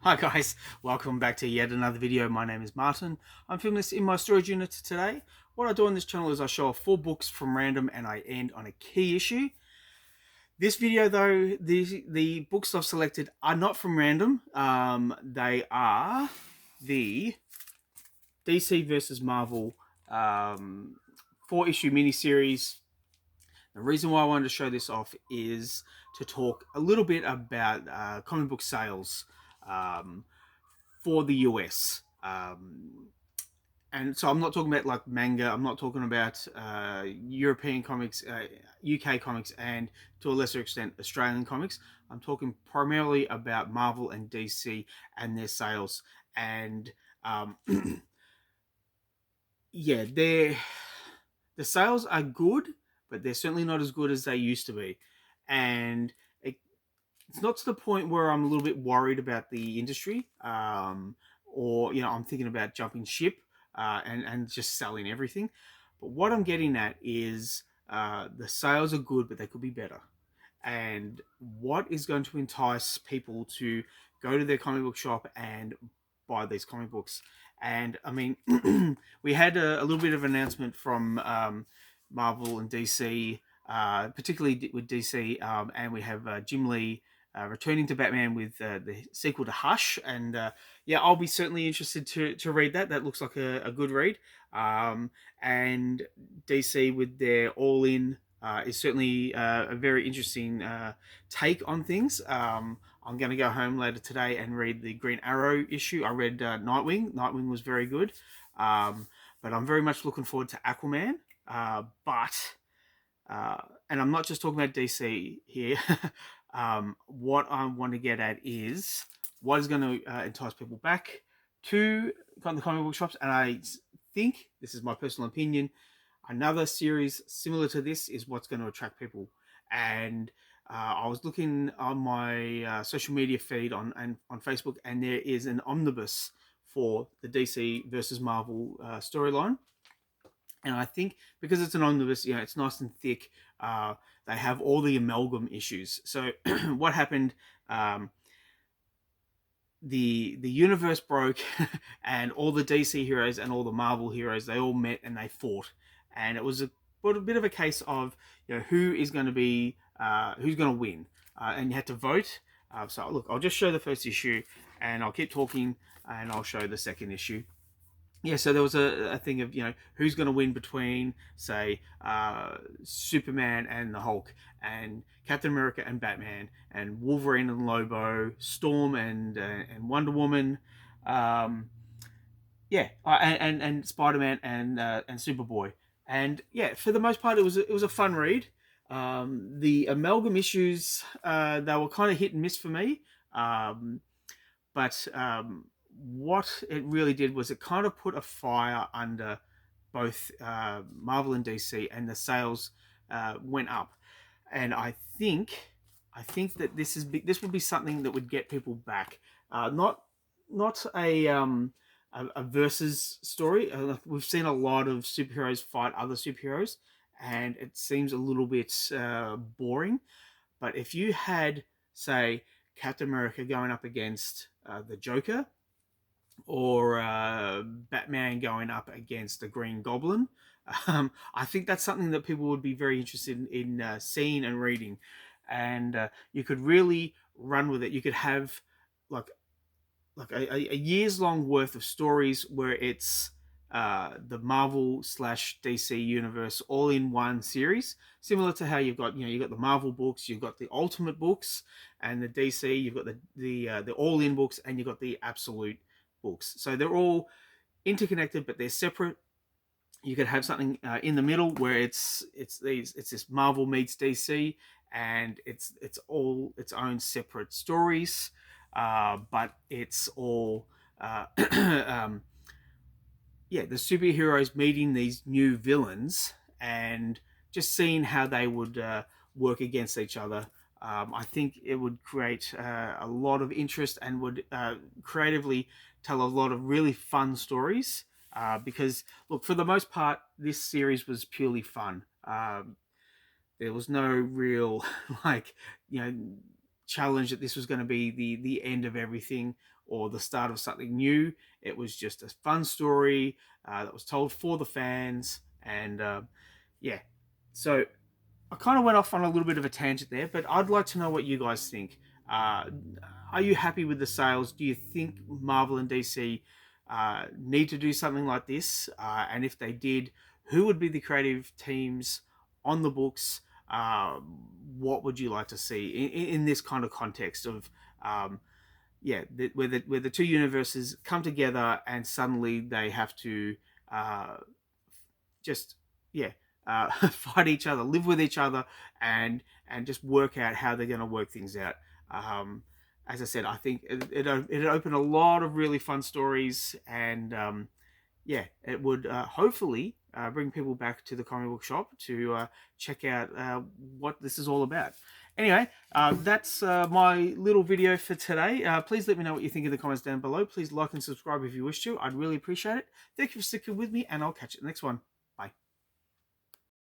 Hi guys, welcome back to yet another video. My name is Martin. I'm filming this in my storage unit today. What I do on this channel is I show off 4 books from random and I end on a key issue. This video though, the books I've selected are not from random. They are the DC versus Marvel 4-issue miniseries. The reason why I wanted to show this off is to talk a little bit about comic book sales um, for the US. And so I'm not talking about like manga. I'm not talking about European comics, UK comics, and to a lesser extent Australian comics. I'm talking primarily about Marvel and DC and their sales. And um, yeah, the sales are good, but they're certainly not as good as they used to be. And it's not to the point where I'm a little bit worried about the industry, or I'm thinking about jumping ship and just selling everything. But what I'm getting at is the sales are good, but they could be better. And what is going to entice people to go to their comic book shop and buy these comic books? And I mean, we had a little bit of an announcement from Marvel and DC, particularly with DC, and we have Jim Lee returning to Batman with the sequel to Hush, and yeah, I'll be certainly interested to read that. That looks like a good read. And DC with their All In is certainly a very interesting take on things. I'm going to go home later today and read the Green Arrow issue. I read Nightwing. Nightwing was very good, but I'm very much looking forward to Aquaman. And I'm not just talking about DC here. What I want to get at is what is going to entice people back to the comic book shops. And I think, this is my personal opinion, another series similar to this is what's going to attract people. And I was looking on my social media feed on Facebook, and there is an omnibus for the DC versus Marvel storyline. And I think because it's an omnibus, it's nice and thick. They have all the amalgam issues. So what happened? The universe broke, and all the DC heroes and all the Marvel heroes, they all met and they fought, and it was a bit of a case of who is going to be who's going to win, and you had to vote. So look, I'll just show the first issue, and I'll keep talking, and I'll show the second issue. Yeah, so there was a thing of who's going to win between, say, Superman and the Hulk, and Captain America and Batman, and Wolverine and Lobo, Storm and Wonder Woman, yeah, and Spider Man and Superboy, and yeah, for the most part, it was a fun read. The amalgam issues, they were kind of hit and miss for me, but what it really did was it kind of put a fire under both Marvel and DC, and the sales went up. And I think that this would be something that would get people back. Not a versus story. We've seen a lot of superheroes fight other superheroes, and it seems a little bit boring. But if you had, say, Captain America going up against the Joker, or Batman going up against the Green Goblin, I think that's something that people would be very interested in seeing and reading. And you could really run with it. You could have like a year's long worth of stories where it's the Marvel slash DC universe all in one series, similar to how you've got the Marvel books, you've got the Ultimate books, and the DC you've got the all in books, and you've got the Absolute books. So they're all interconnected, but they're separate. You could have something in the middle where it's this Marvel meets DC, and it's all its own separate stories, but it's all yeah, the superheroes meeting these new villains and just seeing how they would work against each other. I think it would create a lot of interest, and would creatively tell a lot of really fun stories. Because, look, for the most part, this series was purely fun. There was no real, like, challenge that this was going to be the end of everything or the start of something new. It was just a fun story that was told for the fans, and yeah. So I kind of went off on a little bit of a tangent there, but I'd like to know what you guys think. Uh, are you happy with the sales? Do you think Marvel and DC need to do something like this? And if they did, who would be the creative teams on the books? Uh, what would you like to see in this kind of context of, yeah, where the two universes come together and suddenly they have to uh, just yeah fight each other, live with each other, and just work out how they're going to work things out. Um, as I said, I think it opened a lot of really fun stories, and yeah, it would hopefully bring people back to the comic book shop to check out what this is all about. Anyway, that's my little video for today. Please let me know what you think in the comments down below. Please like and subscribe if you wish to. I'd really appreciate it. Thank you for sticking with me, and I'll catch you in the next one. Bye.